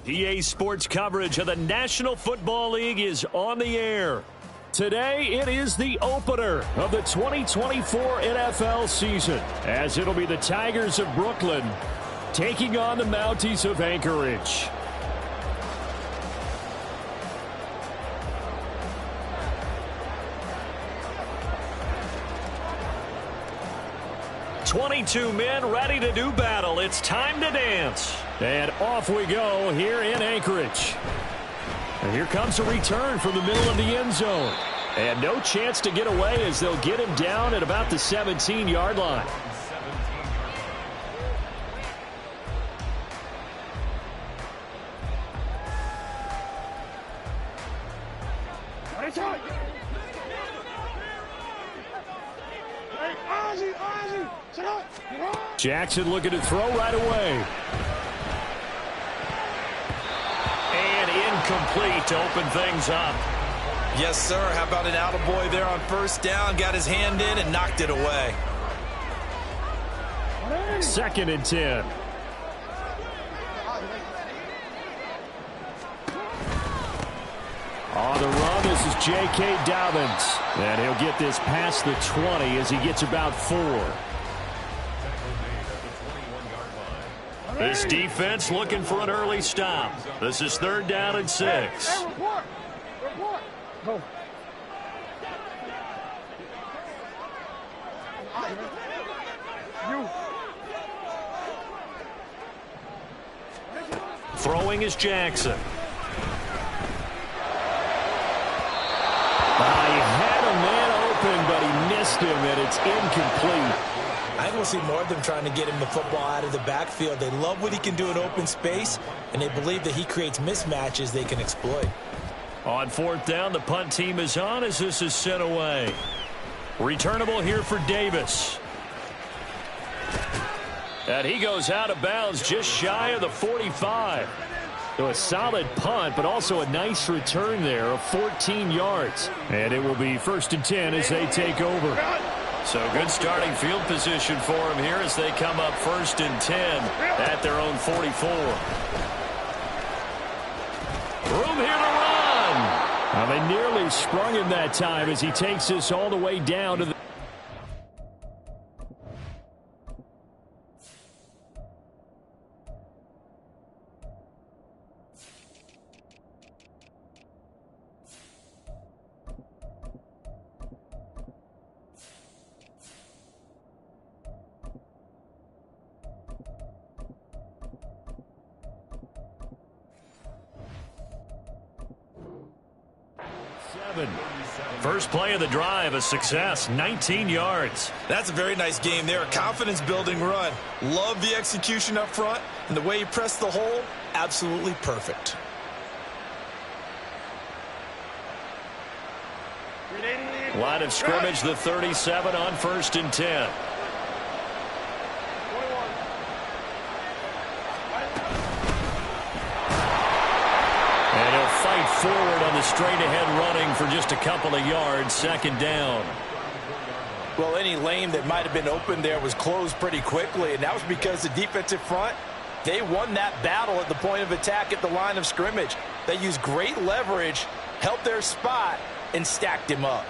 EA Sports coverage of the National Football League is on the air. Today, it is the opener of the 2024 NFL season, as it'll be the Tigers of Brooklyn taking on the Mounties of Anchorage. "22 men ready to do battle. It's time to dance." And off we go here in Anchorage. And here comes a return from the middle of the end zone. And no chance to get away as they'll get him down at about the 17-yard line. Jackson looking to throw right away. And incomplete to open things up. Yes, sir. How about an attaboy there on first down? Got his hand in and knocked it away. 2nd and 10. On the run, this is J.K. Dobbins. And he'll get this past the 20 as he gets about 4. This defense looking for an early stop. This is 3rd down and 6. Throwing is Jackson. He had a man open, but he missed him, and it's incomplete. I think we'll see more of them trying to get him the football out of the backfield. They love what he can do in open space, and they believe that he creates mismatches they can exploit. On 4th down, the punt team is on as this is sent away. Returnable here for Davis. And he goes out of bounds just shy of the 45. So a solid punt, but also a nice return there of 14 yards. And it will be 1st and 10 as they take over. So good starting field position for him here as they come up 1st and 10 at their own 44. Room here to run. Well, they nearly sprung him that time as he takes this all the way down to the 7. First play of the drive, a success, 19 yards. That's a very nice game there, a confidence-building run. Love the execution up front, and the way he pressed the hole, absolutely perfect. Line of scrimmage, the 37 on 1st and 10. And he'll fight forward on the straight-ahead running for just a couple of yards, 2nd down. Well, any lane that might have been open there was closed pretty quickly, and that was because the defensive front, they won that battle at the point of attack at the line of scrimmage. They used great leverage, held their spot, and stacked him up.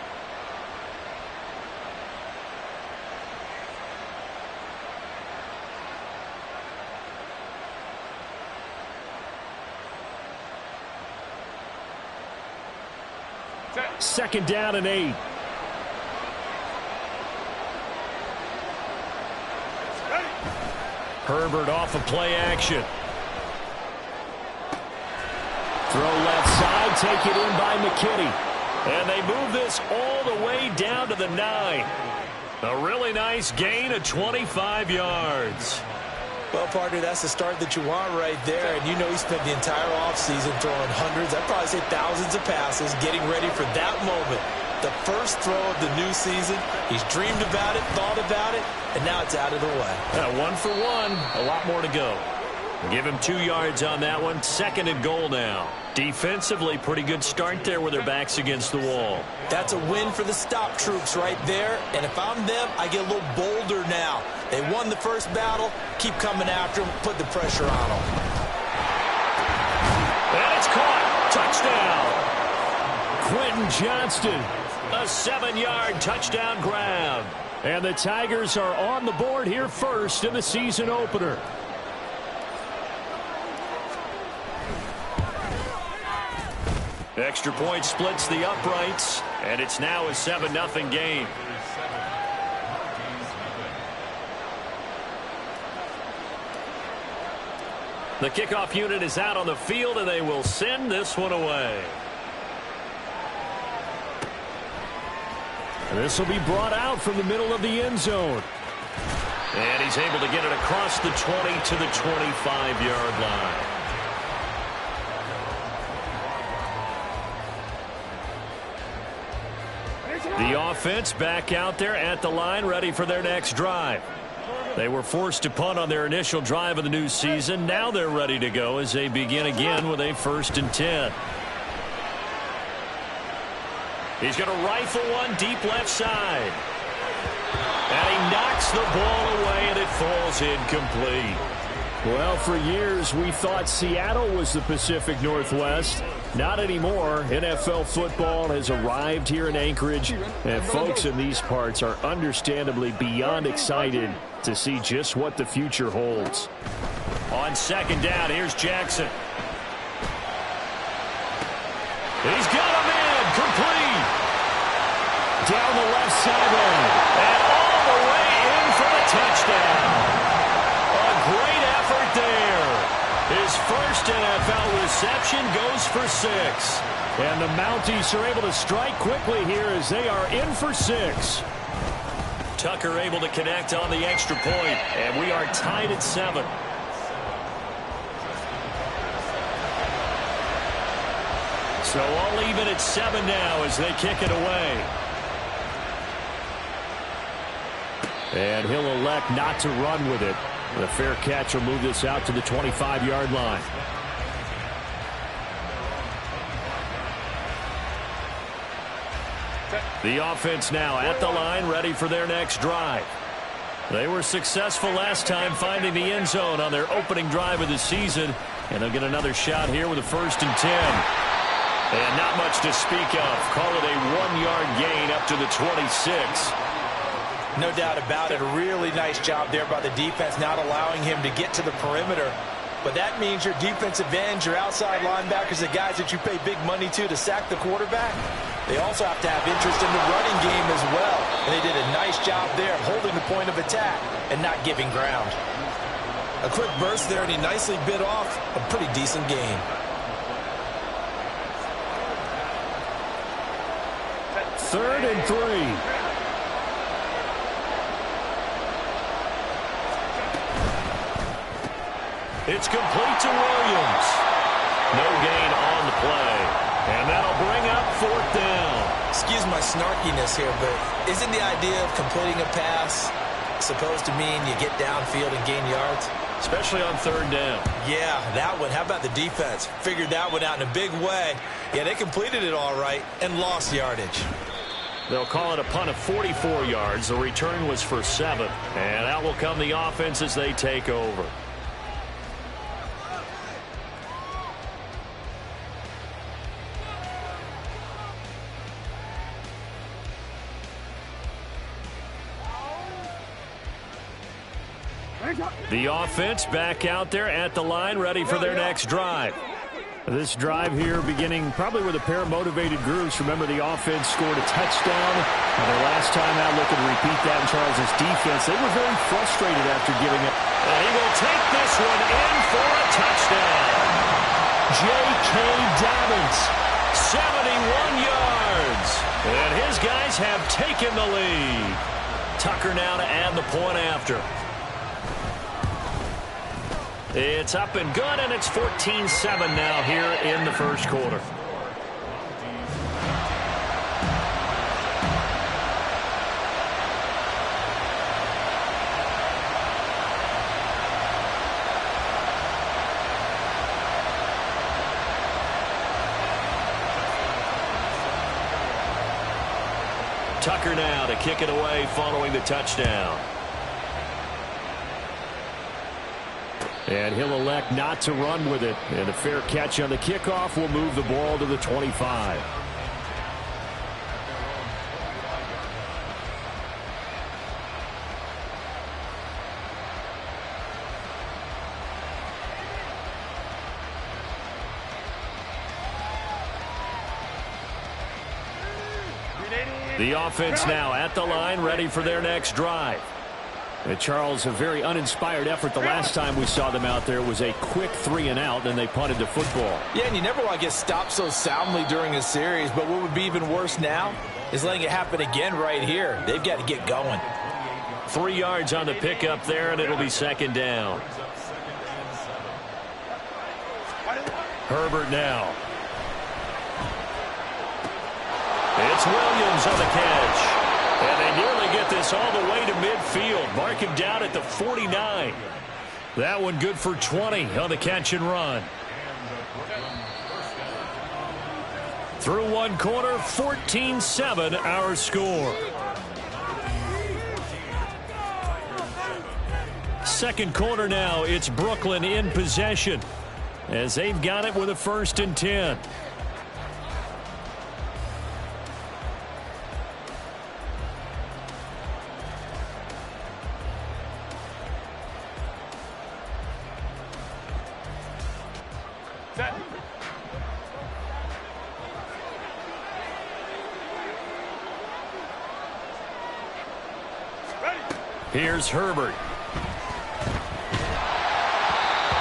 Second down and 8. Herbert off of play action. Throw left side, take it in by McKinney. And they move this all the way down to the 9. A really nice gain of 25 yards. Well, partner, that's the start that you want right there. And you know he spent the entire offseason throwing hundreds, I'd probably say thousands of passes, getting ready for that moment. The first throw of the new season. He's dreamed about it, thought about it, and now it's out of the way. 1 for 1, a lot more to go. Give him 2 yards on that one. 2nd and goal now. Defensively, pretty good start there with their backs against the wall. That's a win for the stop troops right there. And if I'm them, I get a little bolder now. They won the first battle. Keep coming after them. Put the pressure on them. caught. Touchdown. Quentin Johnston, a 7-yard touchdown grab. And the Tigers are on the board here first in the season opener. Extra point splits the uprights, and it's now a 7-0 game. The kickoff unit is out on the field, and they will send this one away. This will be brought out from the middle of the end zone. And he's able to get it across the 20 to the 25-yard line. The offense back out there at the line, ready for their next drive. They were forced to punt on their initial drive of the new season. Now they're ready to go as they begin again with a 1st and 10. He's going to rifle one deep left side. And he knocks the ball away, and it falls incomplete. Well, for years, we thought Seattle was the Pacific Northwest. Not anymore. NFL football has arrived here in Anchorage, and folks in these parts are understandably beyond excited to see just what the future holds. On 2nd down, here's Jackson. He's got him in, complete. Down the left sideline, and all the way in for the touchdown. A great effort there. His first NFL reception goes for 6. And the Mounties are able to strike quickly here as they are in for 6. Tucker able to connect on the extra point, and we are tied at 7. So all even at 7 now as they kick it away. And he'll elect not to run with it. The fair catch will move this out to the 25-yard line. The offense now at the line, ready for their next drive. They were successful last time finding the end zone on their opening drive of the season, and they'll get another shot here with a 1st and 10. And not much to speak of. Call it a 1-yard gain up to the 26. No doubt about it. A really nice job there by the defense, not allowing him to get to the perimeter. But that means your defensive ends, your outside linebackers, the guys that you pay big money to sack the quarterback, they also have to have interest in the running game as well. And they did a nice job there holding the point of attack and not giving ground. A quick burst there, and he nicely bit off a pretty decent gain. 3rd and 3. It's complete to Williams. No gain on the play. And that'll bring up 4th down. Excuse my snarkiness here, but isn't the idea of completing a pass supposed to mean you get downfield and gain yards? Especially on 3rd down. Yeah, that one. How about the defense? Figured that one out in a big way. Yeah, they completed it all right and lost yardage. They'll call it a punt of 44 yards. The return was for 7. And out will come the offense as they take over. The offense back out there at the line, ready for their next drive. This drive here beginning probably with a pair of motivated groups. Remember, the offense scored a touchdown. And their last time out, looking to repeat that in Charles' defense. They were very frustrated after giving it. And he will take this one in for a touchdown. J.K. Dobbins, 71 yards. And his guys have taken the lead. Tucker now to add the point after. It's up and good, and it's 14-7 now here in the first quarter. Tucker now to kick it away following the touchdown. And he'll elect not to run with it. And a fair catch on the kickoff will move the ball to the 25. The offense now at the line, ready for their next drive. And Charles, a very uninspired effort the last time we saw them out there. It was a quick 3-and-out, then they punted the football. Yeah, and you never want to get stopped so soundly during a series, but what would be even worse now is letting it happen again right here. They've got to get going. 3 yards on the pickup there, and it'll be second down. Herbert now. It's Williams on the catch. And they nearly get this all the way to midfield. Mark him down at the 49. That one good for 20 on the catch and run. Through one quarter, 14-7 our score. Second quarter now, it's Brooklyn in possession as they've got it with a 1st and 10. Here's Herbert.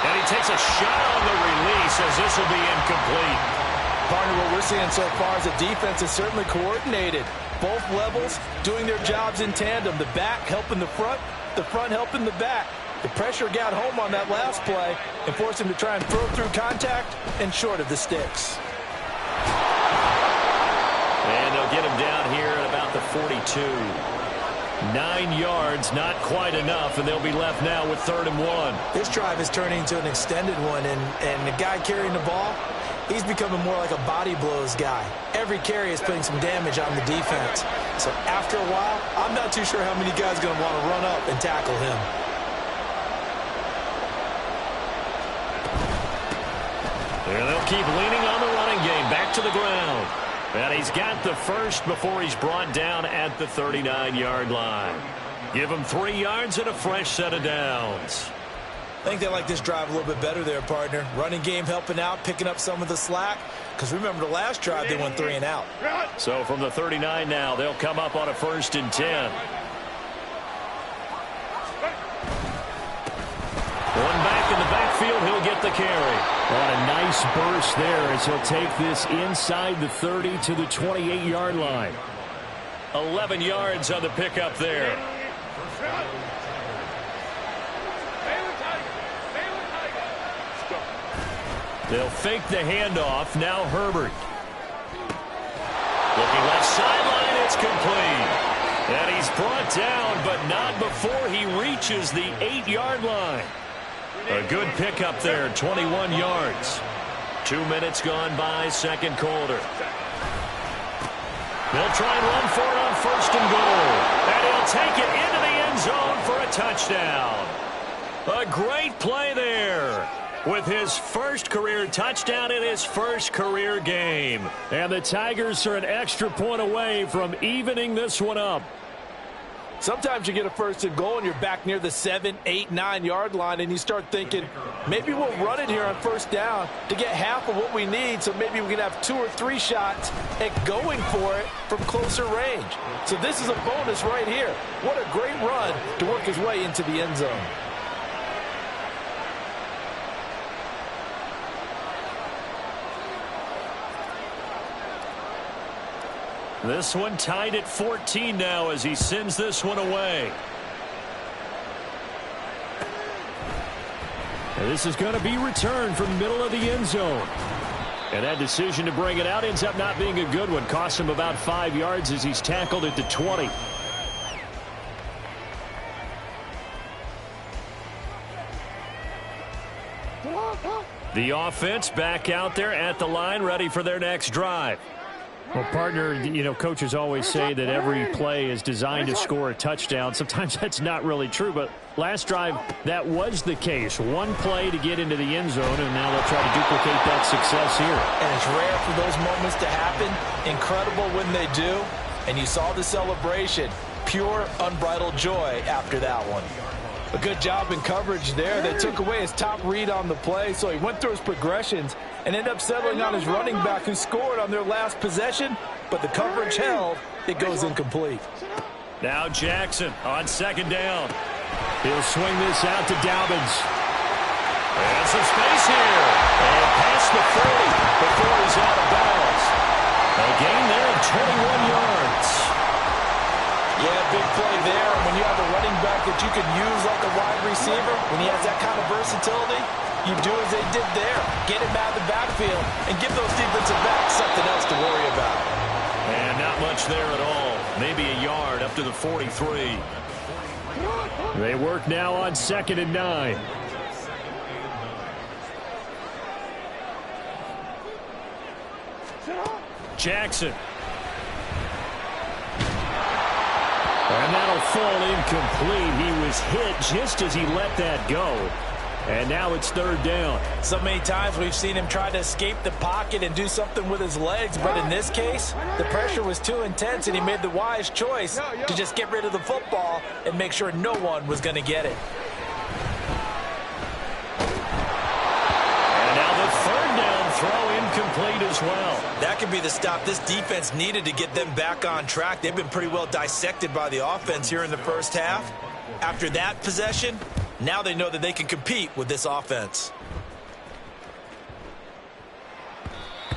And he takes a shot on the release as this will be incomplete. Partner, what we're seeing so far is the defense is certainly coordinated. Both levels doing their jobs in tandem. The back helping the front helping the back. The pressure got home on that last play and forced him to try and throw through contact and short of the sticks. And they'll get him down here at about the 42. 9 yards, not quite enough, and they'll be left now with 3rd and 1. This drive is turning into an extended one, and the guy carrying the ball, he's becoming more like a body blows guy. Every carry is putting some damage on the defense. So after a while, I'm not too sure how many guys are going to want to run up and tackle him. And they'll keep leaning on the running game. Back to the ground. And he's got the first before he's brought down at the 39-yard line. Give him 3 yards and a fresh set of downs. I think they like this drive a little bit better there, partner. Running game helping out, picking up some of the slack. Because remember the last drive, they went 3 and out. So from the 39 now, they'll come up on a 1st and 10. One back in the backfield, he'll get the carry. What a nice burst there as he'll take this inside the 30 to the 28-yard line. 11 yards on the pickup there. They'll fake the handoff. Now Herbert. Looking left sideline, it's complete. And he's brought down, but not before he reaches the 8-yard line. A good pickup there, 21 yards. 2 minutes gone by, second quarter. They'll try and run for it on 1st and goal. And he'll take it into the end zone for a touchdown. A great play there with his first career touchdown in his first career game. And the Tigers are an extra point away from evening this one up. Sometimes you get a 1st and goal and you're back near the 7, 8, 9-yard line and you start thinking, maybe we'll run it here on 1st down to get half of what we need, so maybe we can have 2 or 3 shots at going for it from closer range. So this is a bonus right here. What a great run to work his way into the end zone. This one tied at 14 now as he sends this one away. And this is going to be returned from the middle of the end zone. And that decision to bring it out ends up not being a good one. Costs him about 5 yards as he's tackled at the 20. The offense back out there at the line, ready for their next drive. Well, partner, you know, coaches always say that every play is designed to score a touchdown. Sometimes that's not really true, but last drive, that was the case. One play to get into the end zone, and now they'll try to duplicate that success here. And it's rare for those moments to happen. Incredible when they do. And you saw the celebration. Pure, unbridled joy after that one. A good job in coverage there. They took away his top read on the play, so he went through his progressions and ended up settling on his running back who scored on their last possession, but the coverage held. It goes incomplete. Now Jackson on second down. He'll swing this out to Dobbins. And some space here. And past the 40 before he's out of bounds. A gain there of 21 yards. Yeah, big play there. When you have a running back that you can use like a wide receiver, when he has that kind of versatility, you do as they did there. Get him out of the backfield and give those defensive backs something else to worry about. And not much there at all. Maybe a yard up to the 43. They work now on 2nd and 9. Jackson. And that'll fall incomplete. He was hit just as he let that go. And now it's 3rd down. So many times we've seen him try to escape the pocket and do something with his legs, but in this case, the pressure was too intense and he made the wise choice to just get rid of the football and make sure no one was going to get it. And now the 3rd down throw incomplete as well. That could be the stop this defense needed to get them back on track. They've been pretty well dissected by the offense here in the first half. After that possession, now they know that they can compete with this offense.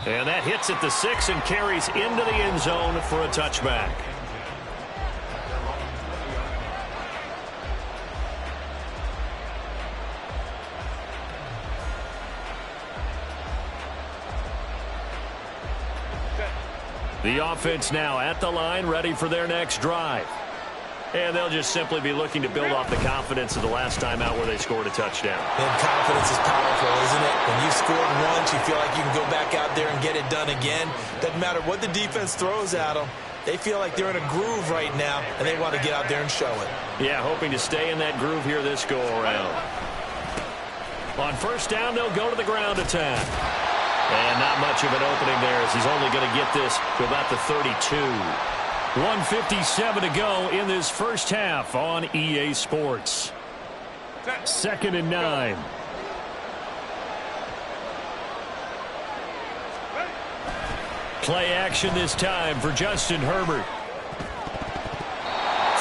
And that hits at the 6 and carries into the end zone for a touchback. The offense now at the line, ready for their next drive. And they'll just simply be looking to build off the confidence of the last time out where they scored a touchdown. And confidence is powerful, isn't it? When you've scored once, you feel like you can go back out there and get it done again. Doesn't matter what the defense throws at them. They feel like they're in a groove right now, and they want to get out there and show it. Yeah, hoping to stay in that groove here this go-around. On 1st down, they'll go to the ground attack. And not much of an opening there as he's only going to get this to about the 32. 1:57 to go in this first half on EA Sports. 2nd and 9. Play action this time for Justin Herbert.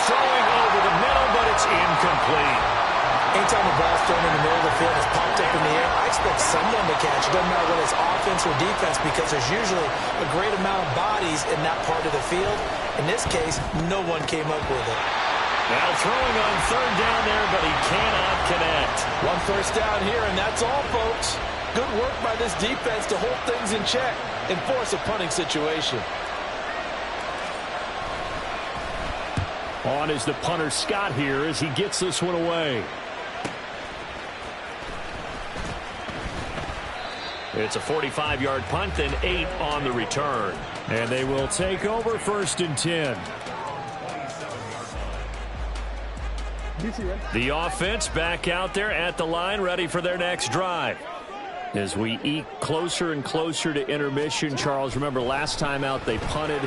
Throwing over the middle, but it's incomplete. Anytime the ball's thrown in the middle of the field, it's popped up in the air, I expect someone to catch it. Doesn't matter whether it's offense or defense because there's usually a great amount of bodies in that part of the field. In this case, no one came up with it. Now throwing on 3rd down there, but he cannot connect. 1 first down here, and that's all, folks. Good work by this defense to hold things in check and force a punting situation. On is the punter Scott here as he gets this one away. It's a 45-yard punt, then 8 on the return. And they will take over 1st and 10. The offense back out there at the line, ready for their next drive. As we eke closer and closer to intermission, Charles, remember last time out they punted.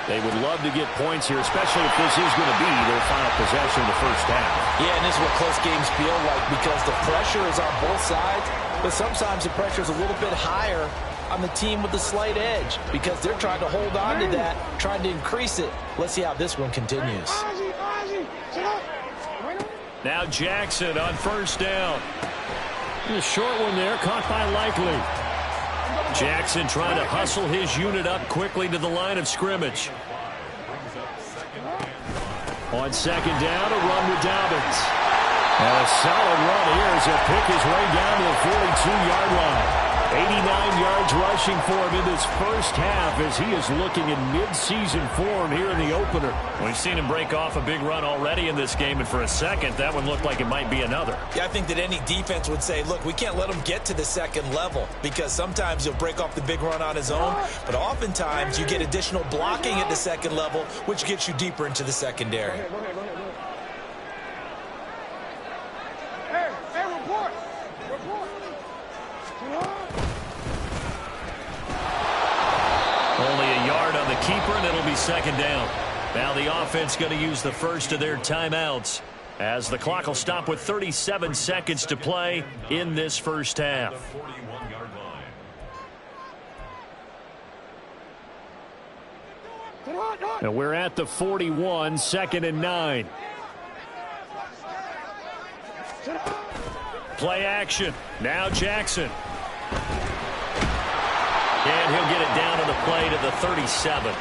They would love to get points here, especially if this is going to be their final possession of the first half. Yeah, and this is what close games feel like because the pressure is on both sides, but sometimes the pressure is a little bit higher on the team with the slight edge because they're trying to hold on to that, trying to increase it. Let's see how this one continues. Now Jackson on 1st down. A short one there, caught by Likely. Jackson trying to hustle his unit up quickly to the line of scrimmage. On 2nd down, a run with Dobbins. And a solid run here as he'll pick his way down to the 42-yard line. 89 yards rushing for him in this first half as he is looking in mid-season form here in the opener. We've seen him break off a big run already in this game, and for a second, that one looked like it might be another. Yeah, I think that any defense would say, look, we can't let him get to the second level because sometimes he'll break off the big run on his own, but oftentimes you get additional blocking at the second level, which gets you deeper into the secondary. Only a yard on the keeper, and it'll be second down. Now the offense going to use the first of their timeouts as the clock will stop with 37 seconds to play in this first half. And we're at the 41, 2nd and 9. Play action. Now Jackson. And he'll get it down on the play to the 37.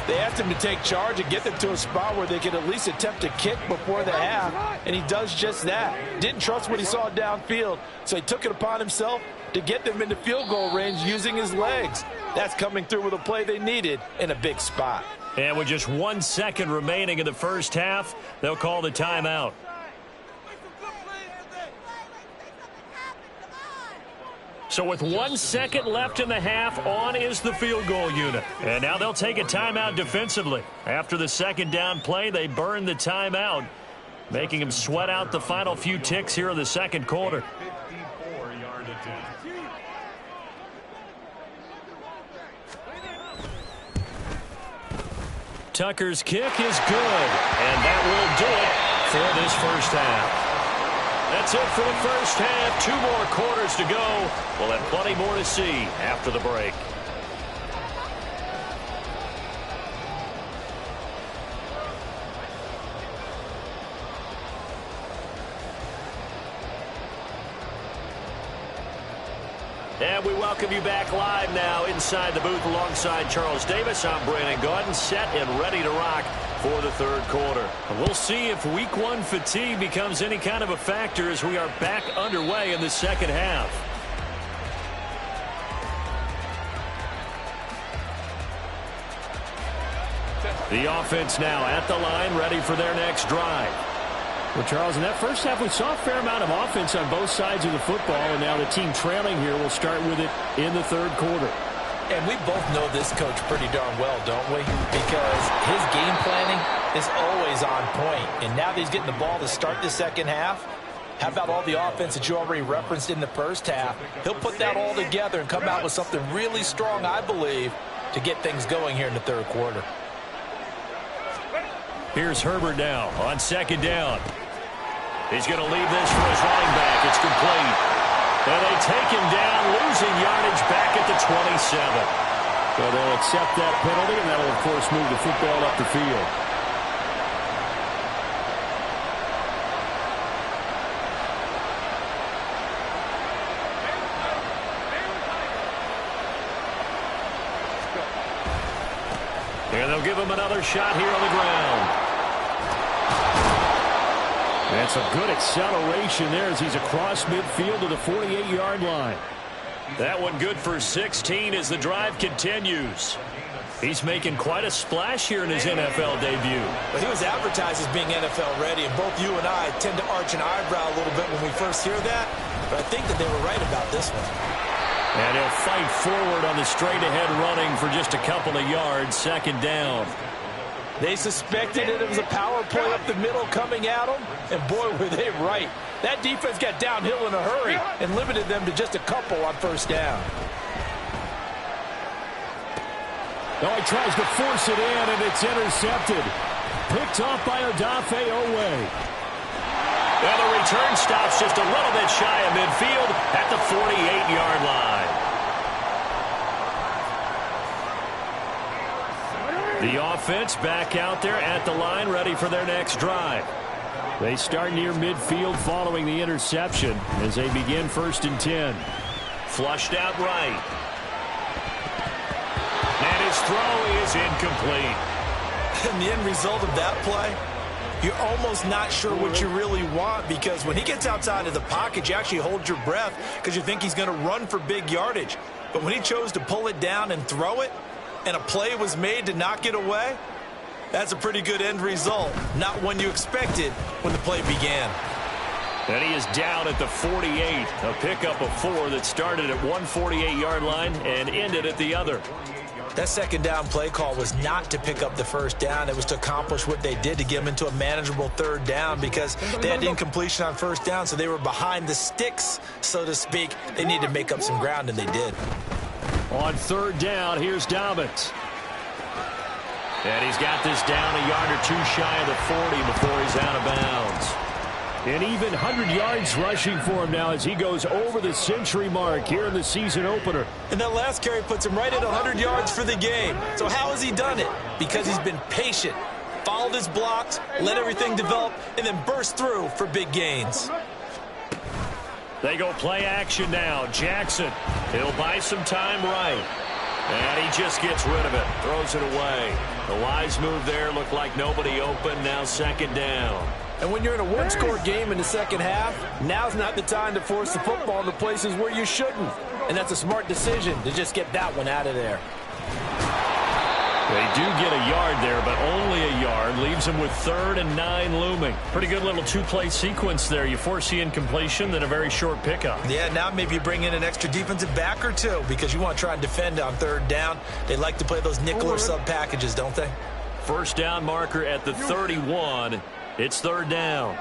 They asked him to take charge and get them to a spot where they could at least attempt to kick before the half, and he does just that. Didn't trust what he saw downfield, so he took it upon himself to get them into field goal range using his legs. That's coming through with a play they needed in a big spot. And with just 1 second remaining in the first half, they'll call the timeout. So with 1 second left in the half, on is the field goal unit. And now they'll take a timeout defensively. After the second down play, they burn the timeout, making them sweat out the final few ticks here in the second quarter. Tucker's kick is good, and that will do it for this first half. That's it for the first half. 2 more quarters to go. We'll have plenty more to see after the break. And we welcome you back live now inside the booth alongside Charles Davis. I'm Brandon Gaudin, set and ready to rock for the third quarter. And we'll see if week 1 fatigue becomes any kind of a factor as we are back underway in the second half. The offense now at the line, ready for their next drive. Well, Charles, in that first half, we saw a fair amount of offense on both sides of the football, and now the team trailing here will start with it in the third quarter. And we both know this coach pretty darn well, don't we? Because his game planning is always on point. And now that he's getting the ball to start the second half, how about all the offense that you already referenced in the first half? He'll put that all together and come out with something really strong, I believe, to get things going here in the third quarter. Here's Herbert now on second down. He's going to leave this for his running back. It's complete. And they take him down, losing yardage back at the 27. So they'll accept that penalty, and that'll, of course, move the football up the field. And they'll give him another shot here on the ground. That's a good acceleration there as he's across midfield to the 48-yard line. That one good for 16 as the drive continues. He's making quite a splash here in his NFL debut. But he was advertised as being NFL ready, and both you and I tend to arch an eyebrow a little bit when we first hear that. But I think that they were right about this one. And he'll fight forward on the straight-ahead running for just a couple of yards, second down. They suspected it was a power play up the middle coming at them, and boy, were they right. That defense got downhill in a hurry and limited them to just a couple on first down. Now he tries to force it in, and it's intercepted. Picked off by Odafe Owe. Well, the return stops just a little bit shy of midfield at the 48-yard line. The offense back out there at the line, ready for their next drive. They start near midfield following the interception as they begin 1st and 10. Flushed out right. And his throw is incomplete. And the end result of that play, you're almost not sure what you really want, because when he gets outside of the pocket, you actually hold your breath because you think he's going to run for big yardage. But when he chose to pull it down and throw it, and a play was made to knock it away, that's a pretty good end result. Not one you expected when the play began. And he is down at the 48. A pickup of 4 that started at 148-yard line and ended at the other. That second down play call was not to pick up the first down. It was to accomplish what they did, to get them into a manageable third down, because they had incompletion on first down, so they were behind the sticks, so to speak. They needed to make up some ground, and they did. On third down, here's Dobbins. And he's got this down a yard or 2 shy of the 40 before he's out of bounds. And even 100 yards rushing for him now as he goes over the century mark here in the season opener. And that last carry puts him right at 100 yards for the game. So how has he done it? Because he's been patient, followed his blocks, let everything develop, and then burst through for big gains. They go play action now. Jackson, he'll buy some time right. And he just gets rid of it, throws it away. The wise move there, looked like nobody open, now second down. And when you're in a one-score game in the second half, now's not the time to force the football in the places where you shouldn't. And that's a smart decision to just get that one out of there. They do get a yard there, but only a yard. Leaves them with 3rd and 9 looming. Pretty good little 2-play sequence there. You force the incompletion, then a very short pickup. Yeah, now maybe you bring in an extra defensive back or 2 because you want to try and defend on third down. They like to play those nickel or sub packages, don't they? First down marker at the 31. It's third down.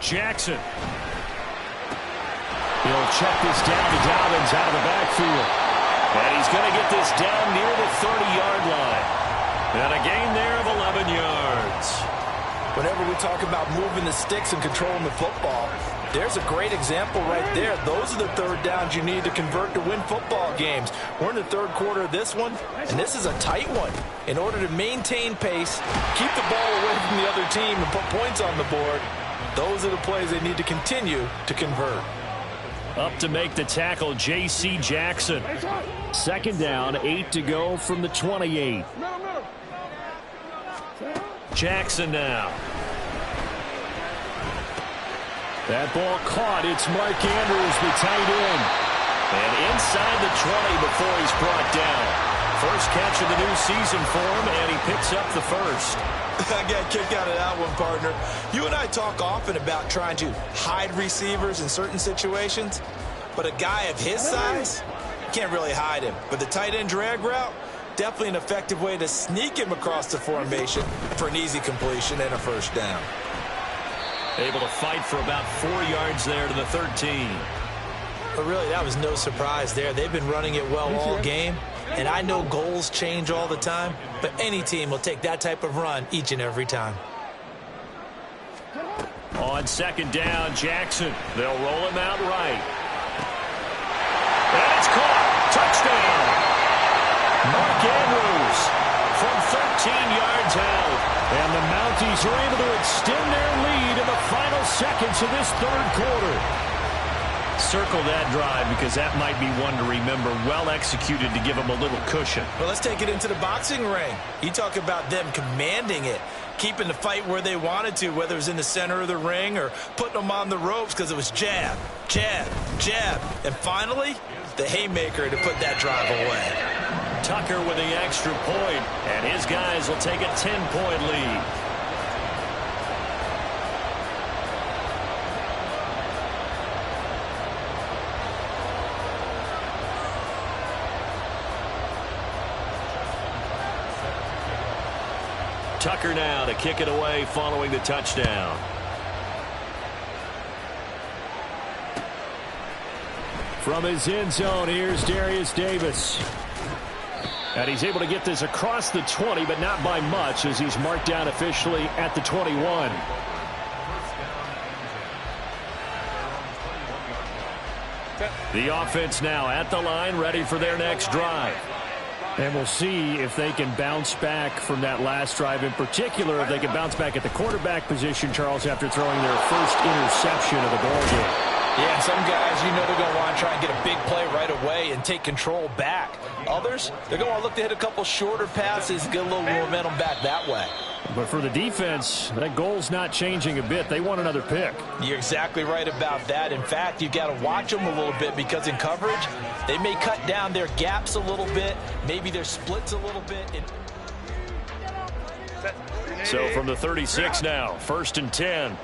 Jackson. He'll check this down to Dobbins out of the backfield. And he's going to get this down near the 30-yard line. And a gain there of 11 yards. Whenever we talk about moving the sticks and controlling the football, there's a great example right there. Those are the third downs you need to convert to win football games. We're in the third quarter of this one, and this is a tight one. In order to maintain pace, keep the ball away from the other team, and put points on the board, those are the plays they need to continue to convert. Up to make the tackle, J.C. Jackson. Second down, 8 to go from the 28. Jackson now. That ball caught. It's Mark Andrews, the tight end. And inside the 20 before he's brought down. First catch of the new season for him, and he picks up the first. I got a kick out of that one, partner. You and I talk often about trying to hide receivers in certain situations, but a guy of his size, you can't really hide him. But the tight end drag route, definitely an effective way to sneak him across the formation for an easy completion and a first down. Able to fight for about 4 yards there to the 13. But really, that was no surprise there. They've been running it well all game. And I know goals change all the time, but any team will take that type of run each and every time. On second down, Jackson. They'll roll him out right. And it's caught. Touchdown. Mark Andrews from 13 yards out. And the Mounties are able to extend their lead in the final seconds of this third quarter. Circle that drive because that might be one to remember. Well executed to give them a little cushion. Well, let's take it into the boxing ring. You talk about them commanding it, keeping the fight where they wanted to, whether it was in the center of the ring or putting them on the ropes, because it was jab, jab, jab. And finally, the haymaker to put that drive away. Tucker with the extra point, and his guys will take a 10-point lead. Tucker now to kick it away following the touchdown. From his end zone, here's Darius Davis. And he's able to get this across the 20, but not by much, as he's marked down officially at the 21. The offense now at the line, ready for their next drive. And we'll see if they can bounce back from that last drive. In particular, if they can bounce back at the quarterback position, Charles, after throwing their first interception of the ball game. Yeah, and some guys, you know they're going to want to try and get a big play right away and take control back. Others, they're going to want to look to hit a couple shorter passes, get a little momentum back that way. But for the defense, that goal's not changing a bit. They want another pick. You're exactly right about that. In fact, you've got to watch them a little bit because in coverage, they may cut down their gaps a little bit, maybe their splits a little bit. So from the 36 now, 1st and 10.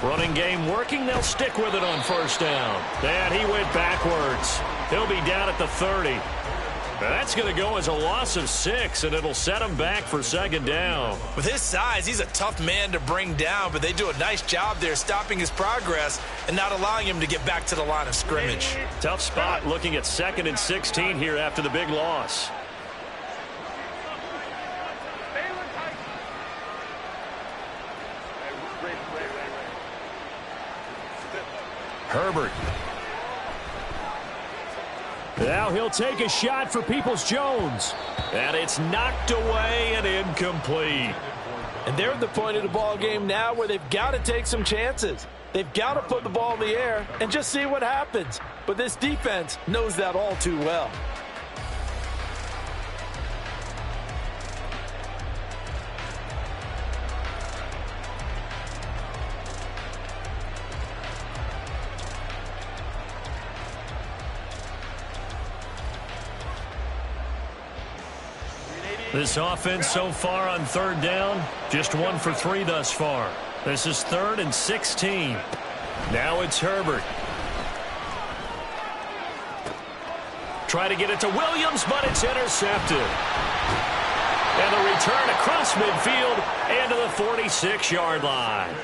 Running game working. They'll stick with it on 1st down. And he went backwards. He'll be down at the 30. That's going to go as a loss of 6, and it'll set him back for 2nd down. With his size, he's a tough man to bring down, but they do a nice job there stopping his progress and not allowing him to get back to the line of scrimmage. Tough spot looking at 2nd and 16 here after the big loss. Herbert. Now he'll take a shot for Peoples-Jones. And it's knocked away and incomplete. And they're at the point of the ball game now where they've got to take some chances. They've got to put the ball in the air and just see what happens. But this defense knows that all too well. This offense so far on 3rd down, just 1 for 3 thus far. This is 3rd and 16. Now it's Herbert. Try to get it to Williams, but it's intercepted. And the return across midfield and to the 46-yard line.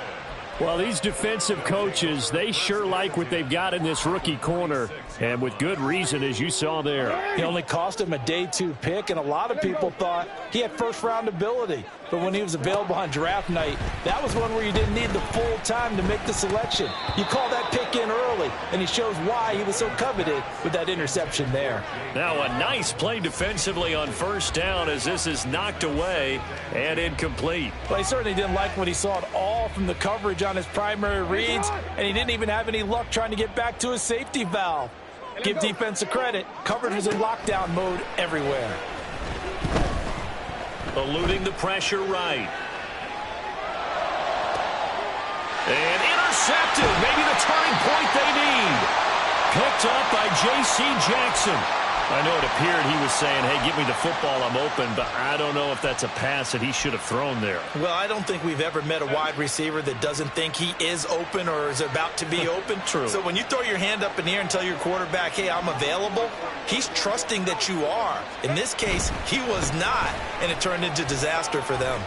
Well, these defensive coaches, they sure like what they've got in this rookie corner, and with good reason, as you saw there. He only cost him a day 2 pick, and a lot of people thought he had first-round ability. But when he was available on draft night, that was one where you didn't need the full time to make the selection. You call that pick in early, and he shows why he was so coveted with that interception there. Now a nice play defensively on 1st down as this is knocked away and incomplete. Well, he certainly didn't like what he saw at all from the coverage on his primary reads, and he didn't even have any luck trying to get back to his safety valve. Give defense a credit. Coverage was in lockdown mode everywhere. Eluding the pressure right. And intercepted. Maybe the turning point they need. Picked up by J.C. Jackson. I know it appeared he was saying, hey, give me the football, I'm open, but I don't know if that's a pass that he should have thrown there. Well, I don't think we've ever met a wide receiver that doesn't think he is open or is about to be open. True. So when you throw your hand up in the air and tell your quarterback, hey, I'm available, he's trusting that you are. In this case, he was not, and it turned into disaster for them.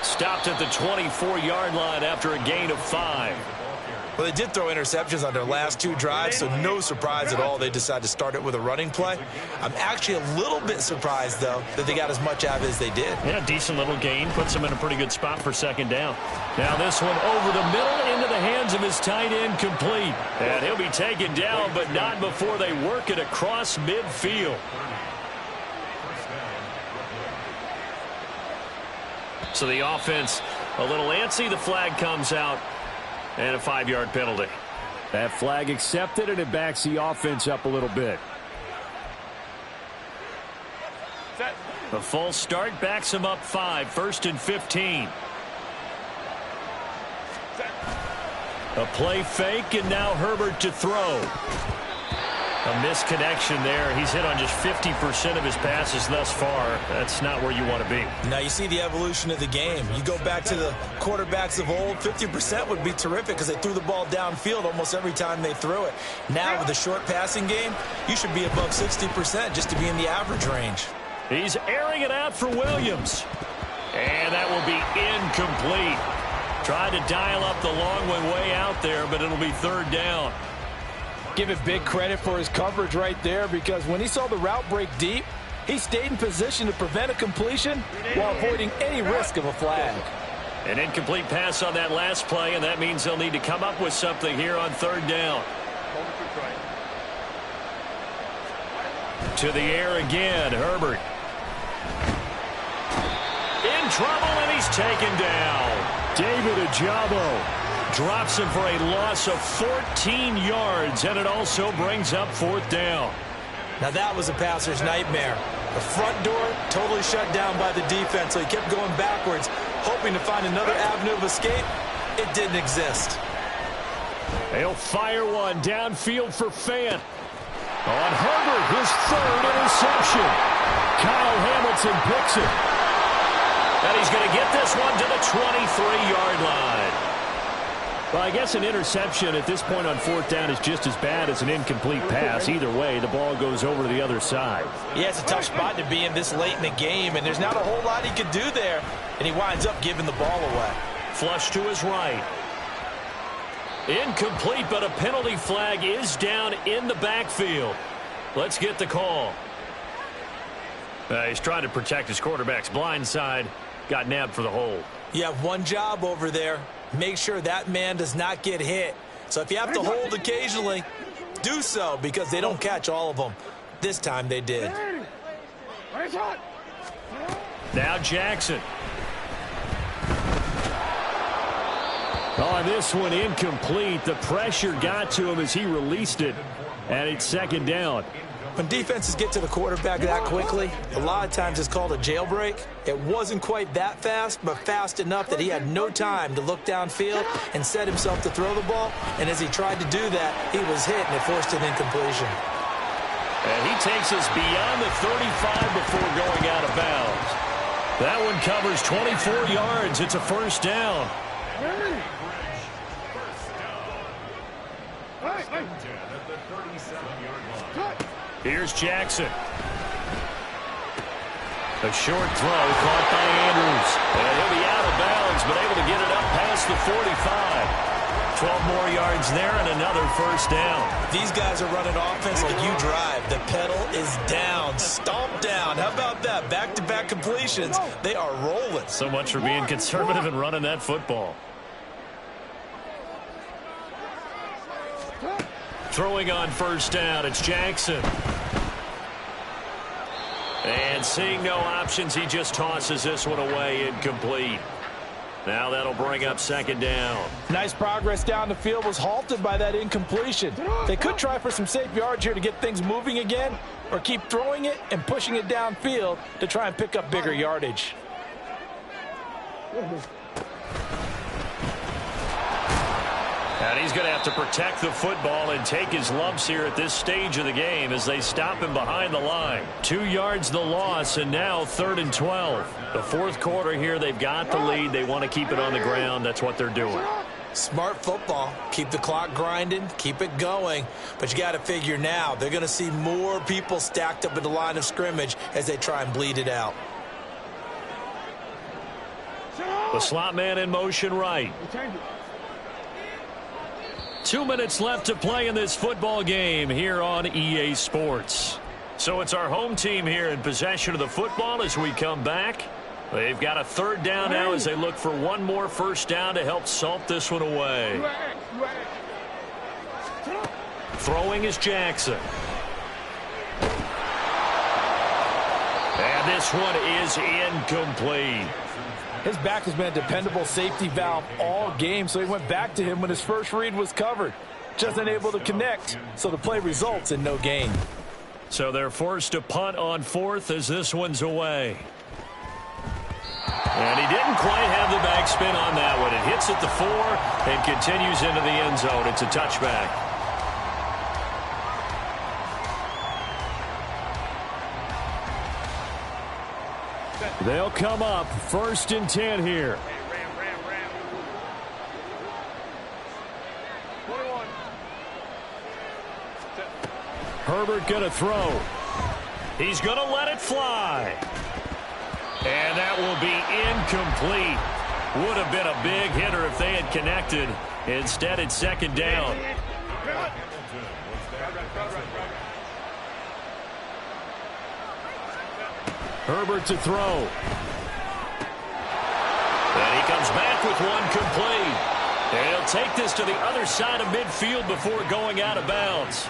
Stopped at the 24-yard line after a gain of 5. Well, they did throw interceptions on their last 2 drives, so no surprise at all they decided to start it with a running play. I'm actually a little bit surprised, though, that they got as much out of it as they did. Yeah, decent little gain. Puts them in a pretty good spot for 2nd down. Now this one over the middle into the hands of his tight end, complete. And he'll be taken down, but not before they work it across midfield. So the offense a little antsy. The flag comes out. And a 5-yard penalty. That flag accepted, and it backs the offense up a little bit. The false start backs him up 5. 1st and 15. A play fake, and now Herbert to throw. A misconnection there. He's hit on just 50% of his passes thus far. That's not where you want to be. Now you see the evolution of the game. You go back to the quarterbacks of old, 50% would be terrific because they threw the ball downfield almost every time they threw it. Now with the short passing game, you should be above 60% just to be in the average range. He's airing it out for Williams. And that will be incomplete. Tried to dial up the long one way out there, but it'll be 3rd down. Give it big credit for his coverage right there, because when he saw the route break deep, he stayed in position to prevent a completion while avoiding any risk of a flag. An incomplete pass on that last play, and that means they'll need to come up with something here on 3rd down. To the air again, Herbert. In trouble, and he's taken down. David Ajabo drops him for a loss of 14 yards, and it also brings up 4th down. Now that was a passer's nightmare. The front door totally shut down by the defense, so he kept going backwards, hoping to find another avenue of escape. It didn't exist. He'll fire one downfield for Fant. On Herbert, his 3rd interception. Kyle Hamilton picks it. And he's going to get this one to the 23-yard line. Well, I guess an interception at this point on 4th down is just as bad as an incomplete pass. Either way, the ball goes over to the other side. Yeah, it's a tough spot to be in this late in the game, and there's not a whole lot he could do there, and he winds up giving the ball away. Flush to his right. Incomplete, but a penalty flag is down in the backfield. Let's get the call. He's trying to protect his quarterback's blind side. Got nabbed for the hold. You have one job over there. Make sure that man does not get hit. So if you have to hold occasionally, do so, because they don't catch all of them. This time they did. Now Jackson. On this one, incomplete. The pressure got to him as he released it, and it's 2nd down. When defenses get to the quarterback that quickly, a lot of times it's called a jailbreak. It wasn't quite that fast, but fast enough that he had no time to look downfield and set himself to throw the ball. And as he tried to do that, he was hit, and it forced an incompletion. And he takes us beyond the 35 before going out of bounds. That one covers 24 yards. It's a 1st down. Here's Jackson. A short throw caught by Andrews. And he'll be out of bounds, but able to get it up past the 45. 12 more yards there and another 1st down. These guys are running offense like you drive. The pedal is down, stomp down. How about that? Back-to-back completions. They are rolling. So much for being conservative and running that football. Throwing on 1st down, it's Jackson. And seeing no options, he just tosses this one away, incomplete. Now that'll bring up 2nd down. Nice progress down the field, was halted by that incompletion. They could try for some safe yards here to get things moving again, or keep throwing it and pushing it downfield to try and pick up bigger yardage. And he's going to have to protect the football and take his lumps here at this stage of the game as they stop him behind the line. 2 yards the loss, and now 3rd and 12. The 4th quarter here, they've got the lead. They want to keep it on the ground. That's what they're doing. Smart football. Keep the clock grinding. Keep it going. But you got to figure now, they're going to see more people stacked up in the line of scrimmage as they try and bleed it out. The slot man in motion right. 2 minutes left to play in this football game here on EA Sports. So it's our home team here in possession of the football as we come back. They've got a 3rd down now as they look for one more 1st down to help salt this one away. Throwing is Jackson. And this one is incomplete. His back has been a dependable safety valve all game, so he went back to him when his first read was covered. Just unable to connect, so the play results in no gain. So they're forced to punt on 4th as this one's away. And he didn't quite have the backspin on that one. It hits at the 4 and continues into the end zone. It's a touchback. They'll come up 1st and 10 here. Herbert gonna throw. He's gonna let it fly. And that will be incomplete. Would have been a big hitter if they had connected. Instead, it's 2nd down. Herbert to throw. And he comes back with one complete. And he'll take this to the other side of midfield before going out of bounds.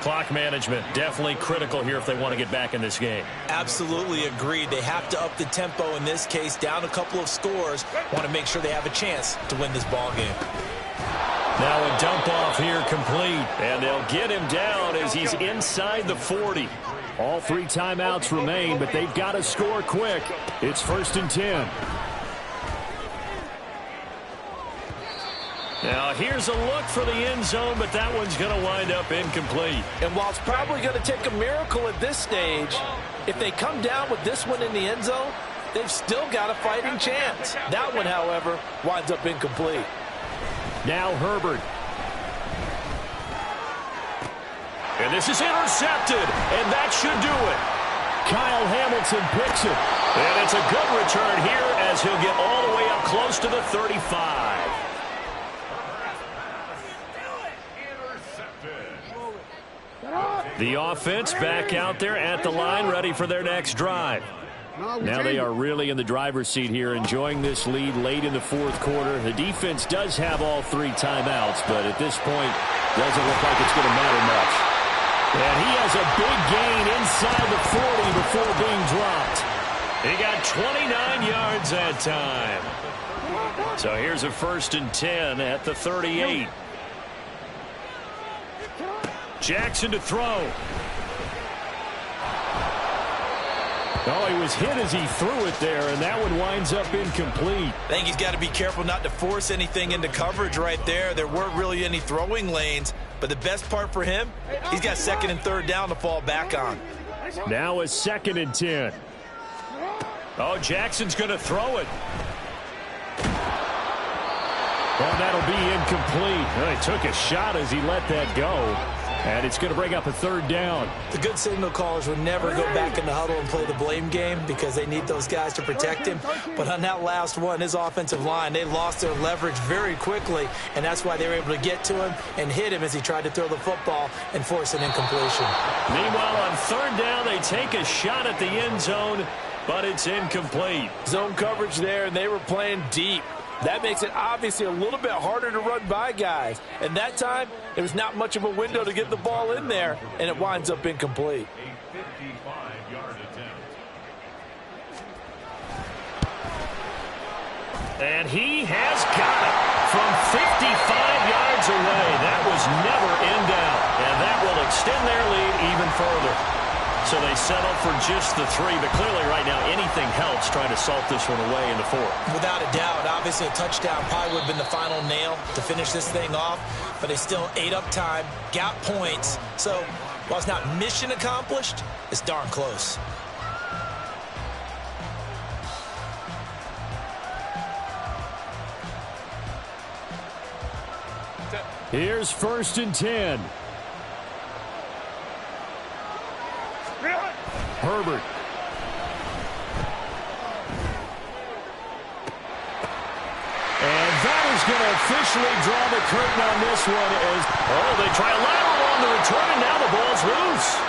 Clock management, definitely critical here if they want to get back in this game. Absolutely agreed. They have to up the tempo in this case, down a couple of scores. Want to make sure they have a chance to win this ball game. Now a dump off here complete. And they'll get him down as he's inside the 40. All 3 timeouts remain, but they've got to score quick. It's 1st and 10. Now here's a look for the end zone, but that one's going to wind up incomplete. And while it's probably going to take a miracle at this stage, if they come down with this one in the end zone, they've still got a fighting chance. That one, however, winds up incomplete. Now Herbert. And this is intercepted, and that should do it. Kyle Hamilton picks it. And it's a good return here as he'll get all the way up close to the 35. The offense back out there at the line, ready for their next drive. Now they are really in the driver's seat here, enjoying this lead late in the 4th quarter. The defense does have all 3 timeouts, but at this point, doesn't look like it's going to matter much. And he has a big gain inside the 40 before being dropped. He got 29 yards that time. So here's a 1st and 10 at the 38. Jackson to throw. Oh, he was hit as he threw it there, and that one winds up incomplete. I think he's got to be careful not to force anything into coverage right there. There weren't really any throwing lanes, but the best part for him, he's got 2nd and 3rd down to fall back on. Now a 2nd and 10. Oh, Jackson's going to throw it. Oh, that'll be incomplete. Oh, he took a shot as he let that go. And it's going to bring up a 3rd down. The good signal callers would never go back in the huddle and play the blame game because they need those guys to protect him. But on that last one, his offensive line, they lost their leverage very quickly, and that's why they were able to get to him and hit him as he tried to throw the football and force an incompletion. Meanwhile, on 3rd down, they take a shot at the end zone, but it's incomplete. Zone coverage there, and they were playing deep. That makes it obviously a little bit harder to run by guys. And that time, there was not much of a window to get the ball in there, and it winds up incomplete. And he has got it from 55 yards away. That was never in doubt, and that will extend their lead even further. So they settle for just the 3, but clearly right now anything helps trying to salt this one away in the 4th. Without a doubt, obviously a touchdown probably would have been the final nail to finish this thing off, but they still ate up time, got points. So while it's not mission accomplished, it's darn close. Here's 1st and 10. Herbert. And that is going to officially draw the curtain on this one. As they try a lateral on the return, and now the ball's loose.